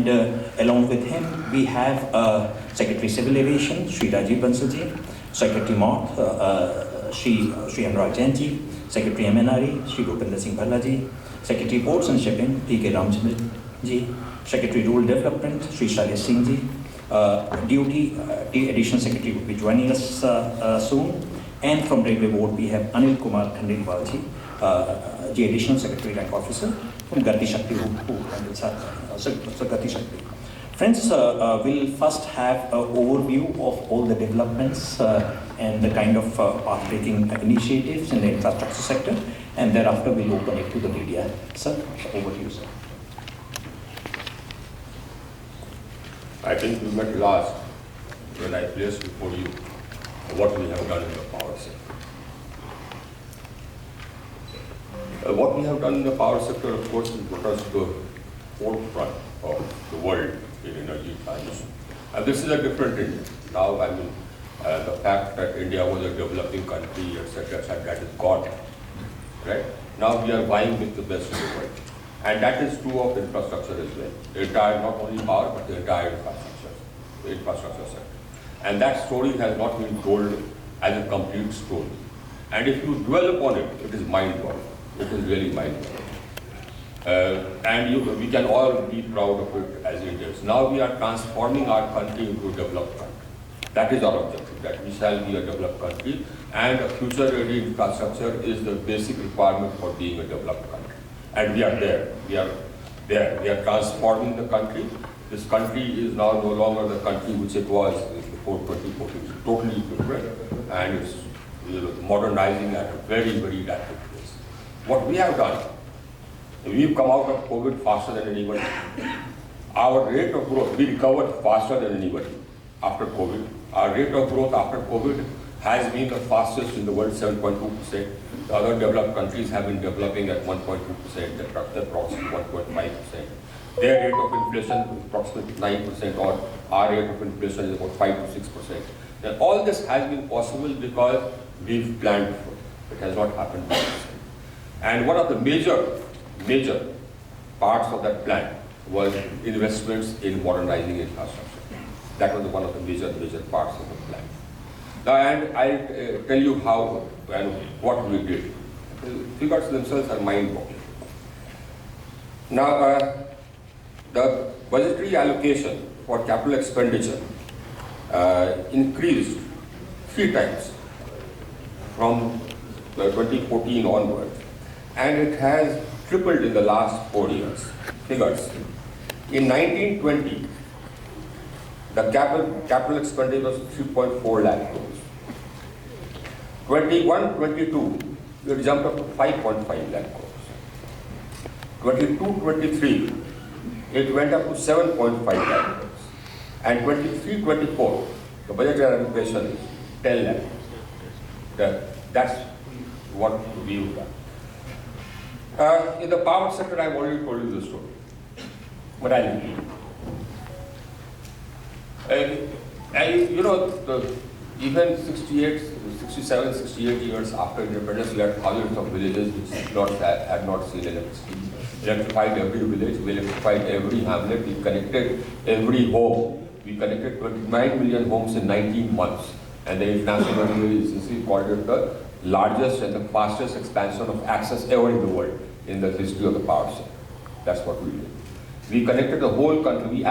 And along with him, we have Secretary Civil Aviation, Shri Rajiv Bansalji, Secretary Moth, Shri Anurag Jainji, Secretary MNRE, Shri Bhupender Singh Bhallaji, Secretary Ports and Shipping, T.K. Ramchandra Ji, Secretary Rural Development, Shri Shailesh Singh Ji, DOT Additional Secretary will be joining us soon. And from Railway Board, we have Anil Kumar Khandelwal Ji, the Additional Secretary Rank Officer from Gati Shakti, who handles Gati Shakti. Friends, we'll first have an overview of all the developments and the kind of path-breaking initiatives in the infrastructure sector, and thereafter we'll open it to the media. Sir, over to you, sir. I think we met last when I placed before you what we have done in the power sector. What we have done in the power sector, of course, is put us to the forefront of the world in energy transition. And this is a different India. Now, I mean, the fact that India was a developing country, etc., that is gone. Right? Now we are vying with the best in the world. And that is true of infrastructure as well. The entire, not only power, but the entire infrastructure sector. And that story has not been told as a complete story. And if you dwell upon it, it is mind-blowing. It is really mind-blowing. And we can all be proud of it as Indians. Now we are transforming our country into a developed country. That is our objective, that we shall be a developed country, and a future-ready infrastructure is the basic requirement for being a developed country. And we are there. We are there. We are transforming the country. This country is now no longer the country which it was before 2014. It's totally different, and it's modernizing at a very, very rapid pace. What we have done, we've come out of COVID faster than anybody. Our rate of growth, we recovered faster than anybody after COVID. Our rate of growth after COVID has been the fastest in the world, 7.2%. The other developed countries have been developing at 1.2%, approximately 1.5%. Their rate of inflation is approximately 9%, or our rate of inflation is about 5 to 6%. Now, all this has been possible because we've planned for it. It has not happened by itself. And one of the major parts of that plan was investments in modernizing infrastructure. That was one of the major parts of the plan. Now, and I'll tell you how and what we did. The figures themselves are mind-boggling. Now, the budgetary allocation for capital expenditure increased 3 times from 2014 onwards, and it has tripled in the last 4 years. Figures. In 1920, the capital expenditure was 3.4 lakh crores. 21-22, it jumped up to 5.5 lakh crores. 22-23, it went up to 7.5 lakh crores. And 23-24, the budgetary allocation is 10 lakh crores. That's what we've done. In the power sector, I've already told you the story, but I'll repeat. Even 67, 68 years after independence, we had thousands of villages which had not seen electricity. Electrified every village, we electrified every hamlet, we connected every home. We connected 29 million homes in 19 months. And the International Energy Agency called it the largest and the fastest expansion of access ever in the world in the history of the power sector. That's what we did. We connected the whole country,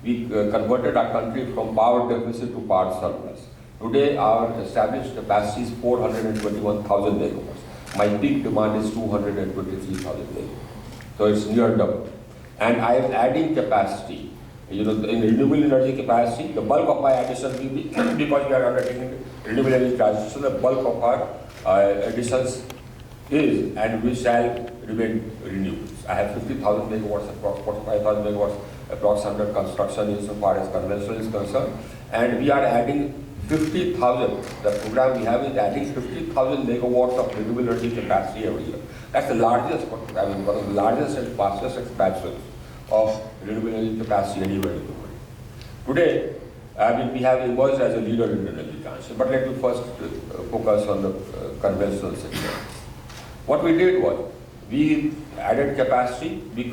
we converted our country from power deficit to power surplus. Today, our established capacity is 421,000 megawatts. My peak demand is 223,000 megawatts. So it's near double. And I am adding capacity. In renewable energy capacity, the bulk of my addition will be, because we are undertaking renewable energy transition, the bulk of our additions is and we shall remain renewables. I have 50,000 megawatts, approx 45,000 megawatts, approx under construction insofar as conventional is concerned. And we are adding 50,000, the program we have is adding 50,000 megawatts of renewable energy capacity every year. That's the largest, one of the largest and fastest expansions of renewable energy capacity anywhere in the world. Today, we have emerged as a leader in energy transition, but let me first focus on the conventional sector. What we did was, we added capacity, we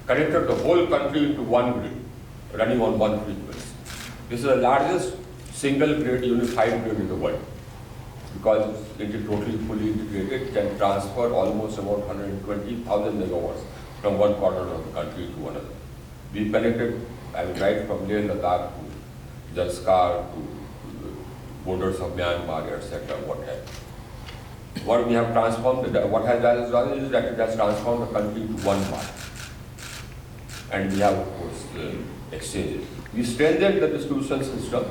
connected the whole country into one grid, running on one frequency. This is the largest single grid, unified grid in the world, because it is totally fully integrated, can transfer almost about 120,000 megawatts from one corner of the country to another. We connected, right from Leh Ladakh to Janskar to borders of Myanmar, etc., what have you. What we have transformed, what has done is that it has transformed the country into one part. And we have, of course, exchanges. We strengthened the distribution system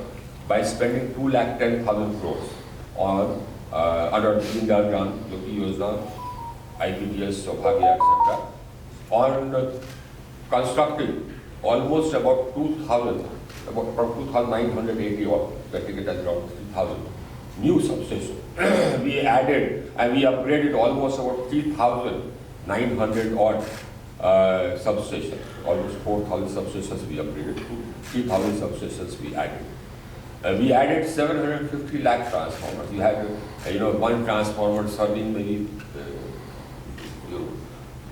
by spending 210,000 crores on under Deen Dayal Jyoti Yojana, IPTS, Saubhagya, etc., on constructing almost about 2,980 or I think it has around 3,000 new substations. We added and we upgraded almost about 3,900 odd substations, almost 4,000 substations we upgraded to 3,000 substations we added. We added 750 lakh transformers. We had, one transformer serving maybe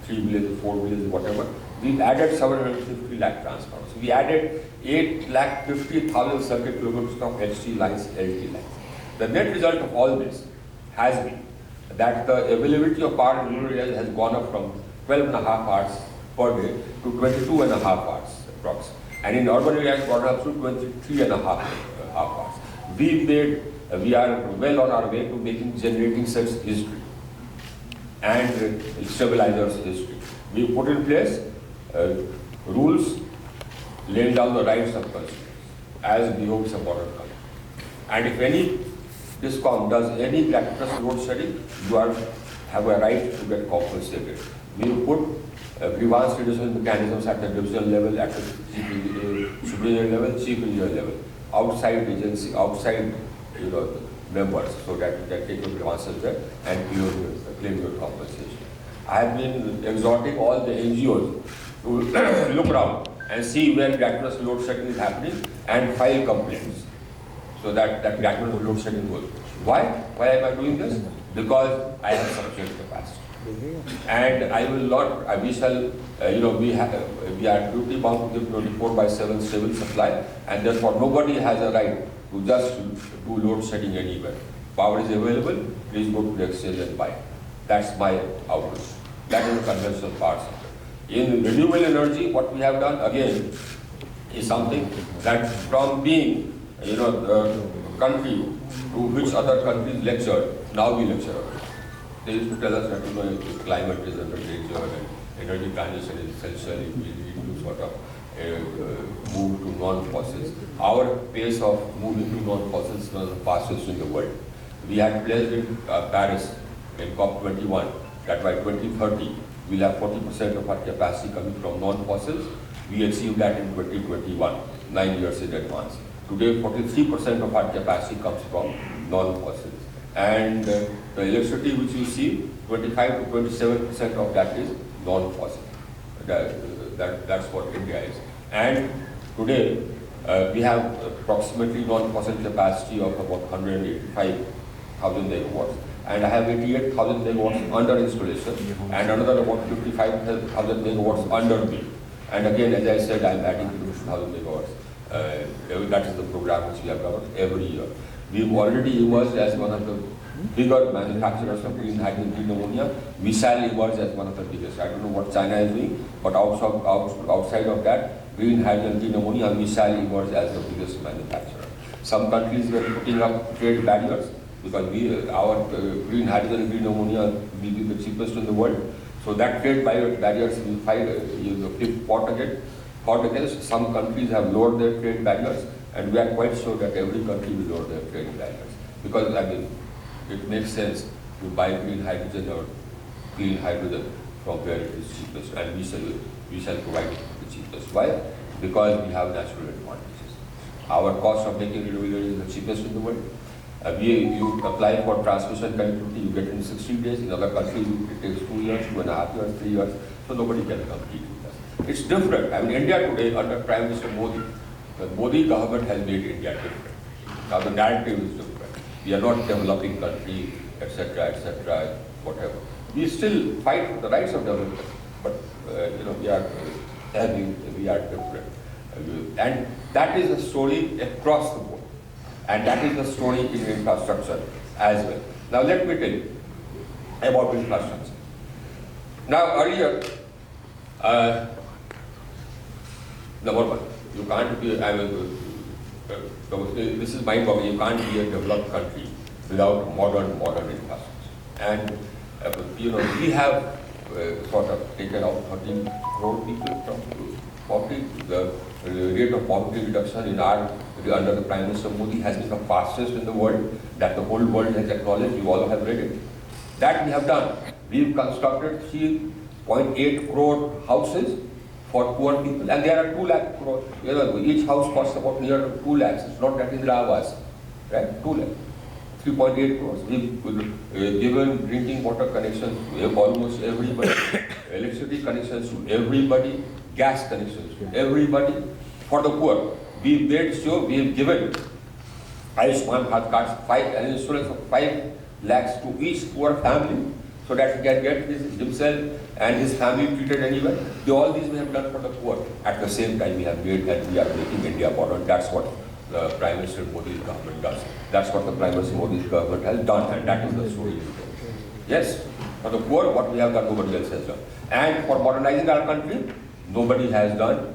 3 villages, 4 villages, whatever. We added 750 lakh transformers. We added 8,50,000 circuit kilometers of HT lines, LT lines. The net result of all this has been that the availability of power in rural areas has gone up from 12.5 hours per day to 22.5 hours approximately. And in urban areas, gone up to 23.5 hours. We are well on our way to making generating sets history and stabilizers history. We put in place rules laying down the rights of consumers as behoves a modern country. And if any DISCOM does any gratuitous load shedding, you have a right to get compensated. We put grievance redressal mechanisms at the divisional level, at the superior level, chief engineer level, outside agency, outside members, so that you can take your grievances there and claim your compensation. I have been exhorting all the NGOs to look around and see where gratuitous load shedding is happening and file complaints, so that gratuitous load shedding goes. Why? Why am I doing this? Because I have sufficient capacity. And I will not, we shall, we are duty bound to give 24/7 stable supply, and therefore nobody has a right to just do load shedding anywhere. Power is available, please go to the exchange and buy. That's my outlook. That is the conventional power sector. In renewable energy, what we have done again is something that from being, the country to which other countries lecture, now we lecture. They used to tell us that climate is under danger and energy transition is essential. We need to sort of move to non-fossils. Our pace of moving to non-fossils is one of the fastest in the world. We had pledged in Paris in COP21 that by 2030 we'll have 40% of our capacity coming from non-fossils. We achieved that in 2021, 9 years in advance. Today, 43% of our capacity comes from non-fossils. And the electricity which you see, 25 to 27% of that is non-fossil. That's what India is. And today, we have approximately non-fossil capacity of about 185,000 megawatts. And I have 88,000 megawatts under installation and another about 55,000 megawatts under me. And again, as I said, I'm adding 50,000 megawatts. That is the program which we have done every year. We've already emerged as one of the bigger manufacturers of green hydrogen, green ammonia. We shall emerge as one of the biggest. I don't know what China is doing, but outside of that, green hydrogen, green ammonia, we shall emerge as the biggest manufacturer. Some countries were putting up trade barriers because our green hydrogen and green ammonia will be the cheapest in the world. So that trade barriers will fought against. Some countries have lowered their trade barriers, and we are quite sure that every country will lower their trade barriers. Because it makes sense to buy green hydrogen or clean hydrogen from where it is cheapest, and we shall provide it the cheapest. Why? Because we have natural advantages. Our cost of making renewable energy is the cheapest in the world. You apply for transmission connectivity, you get in 60 days. In other countries, it takes 2 years, 2.5 years, 3 years. So nobody can compete with us. It's different. India today, under Prime Minister Modi, the Modi government has made India different. Now the narrative is different. We are not developing country, etc., whatever. We still fight for the rights of development, but we are and we are different. And that is the story across the board. And that is the story in infrastructure as well. Now let me tell you about infrastructure. Now earlier, number one, you can't be, this is my problem, you can't be a developed country without modern infrastructure. And we have sort of taken out 13 crore people from poverty. The rate of poverty reduction in under the Prime Minister Modi has been the fastest in the world, that the whole world has acknowledged. You all have read it. That we have done. We've constructed 3.8 crore houses for poor people, and there are 2 lakh crore. Each house costs about near 2 lakhs. It's not that Indira Awas, right? 2 lakhs. 3.8 crores. We've given drinking water connections to almost everybody, electricity connections to everybody, gas connections to everybody. For the poor, we made sure we have given Ayushman Bharat cards, an insurance of 5 lakhs to each poor family, so that he can get himself and his family treated anywhere. All these we have done for the poor. At the same time, we have made that we are making India modern. That's what the Prime Minister Modi's government does. That's what the Prime Minister Modi's government has done, and that is the story. Yes, for the poor, what we have done, nobody else has done. And for modernizing our country, nobody has done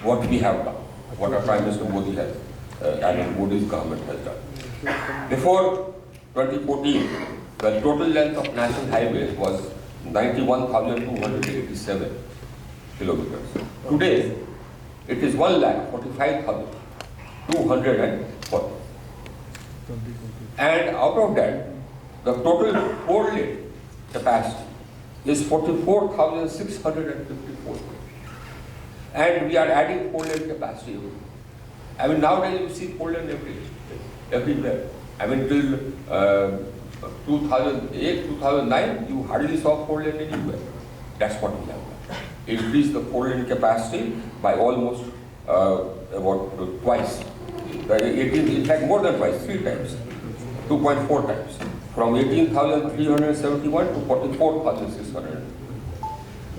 what we have done, what our Prime Minister Modi has, and Modi's government has done. Before 2014, the total length of national highways was 91,287 kilometers. Today, it is 1,45,240. And out of that, the total four-lane capacity is 44,654. And we are adding four-lane capacity. I mean, nowadays you see four-lane everywhere. I mean, till 2008, 2009, you hardly saw four-lane anywhere. That's what we have done. Increase the four-lane capacity by almost about twice. In fact, more than twice, 3 times, 2.4 times, from 18,371 to 44,600.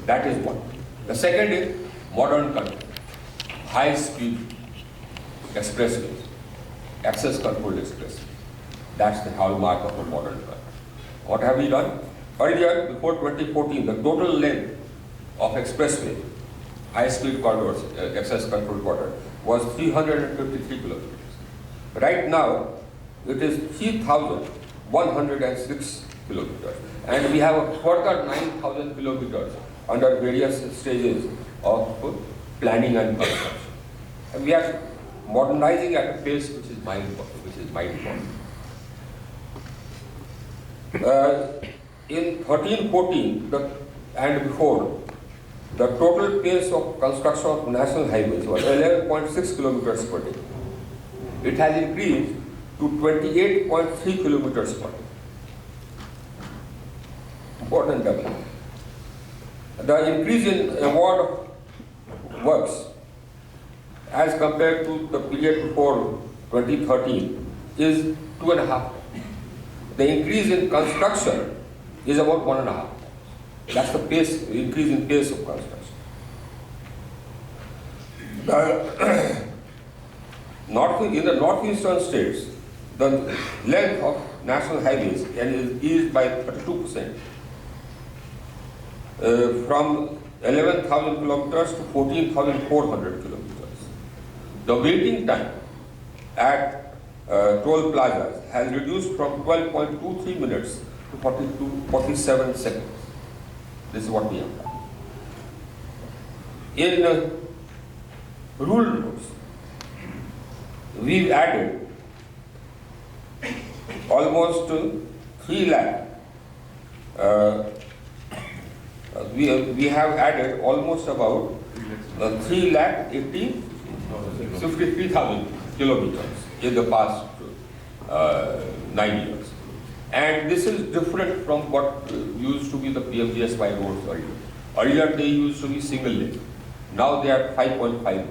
That is one. The second is modern country, high-speed expressways, access-controlled expressways. That's the hallmark of a modern country. What have we done? Earlier, before 2014, the total length of expressway, high-speed corridors, access-controlled corridor, was 353 kilometers. Right now, it is 3,106 kilometers. And we have a further 9,000 kilometers under various stages of planning and construction. And we are modernizing at a pace which is mind-boggling. In 13-14 and before, the total pace of construction of national highways was 11.6 kilometers per day. It has increased to 28.3 kilometers per day. Important development. The increase in award of works as compared to the period before 2013 is 2.5. The increase in construction is about 1.5. That's the pace, increase in pace of construction. In the northeastern states, the length of national highways is eased by 32%, from 11,000 kilometers to 14,400 kilometers. The waiting time at toll plazas has reduced from 12.23 minutes to 47 seconds. This is what we have done. In rural roads, we've added almost 3 lakh. We have added almost about 3,53,000 kilometers in the past 9 years. And this is different from what used to be the PMGSY roads earlier. Earlier they used to be single lane. Now they are 5.5 meters.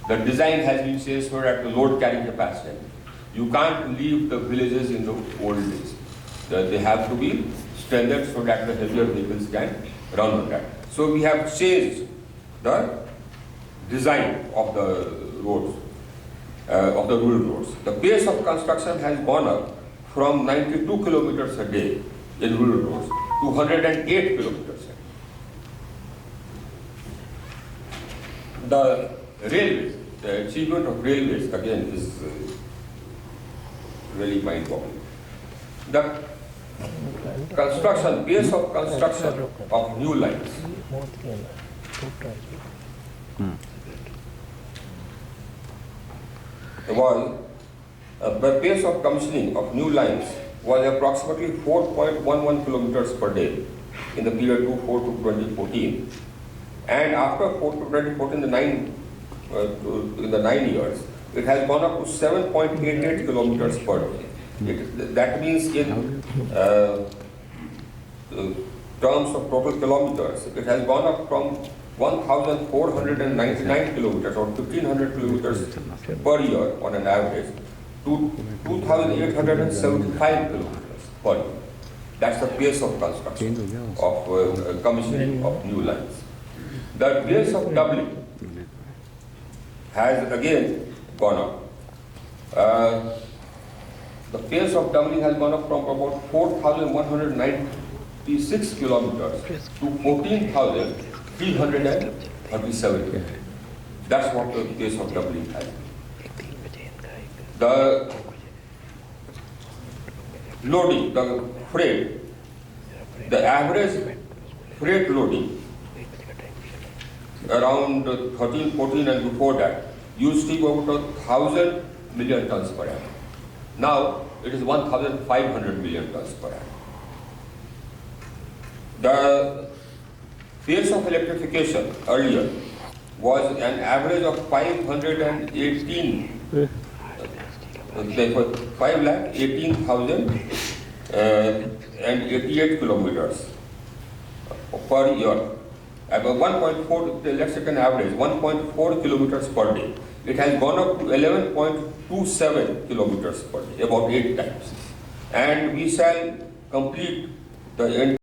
The design has been changed so that the load carrying capacity. You can't leave the villages in the old days. They have to be strengthened so that the heavier vehicles can run on that. So we have changed the design of the roads, of the rural roads. The pace of construction has gone up from 92 kilometers a day in rural roads to 108 kilometers a day. The railways, the achievement of railways again is really mind-boggling. The construction, pace of construction of new lines was, the pace of commissioning of new lines was approximately 4.11 kilometers per day in the period 2004 to 2014. And after 2014, in the 9 years, it has gone up to 7.88 kilometers per day. That means in terms of total kilometers, it has gone up from 1,499 kilometers or 1,500 kilometers per year on an average to 2,875 kilometers per year. That's the pace of construction, of commissioning of new lines. The pace of doubling has again gone up. The pace of doubling has gone up from about 4,196 kilometers to 14,337. That's what the pace of doubling has been. The loading, the freight, the average freight loading around 13, 14 and before that used to be about 1,000 million tons per annum. Now it is 1,500 million tons per annum. The pace of electrification earlier was an average of 518, 518,088 kilometers per year. About 1.4, let's take an average, 1.4 kilometers per day. It has gone up to 11.27 kilometers per day, about 8 times. And we shall complete the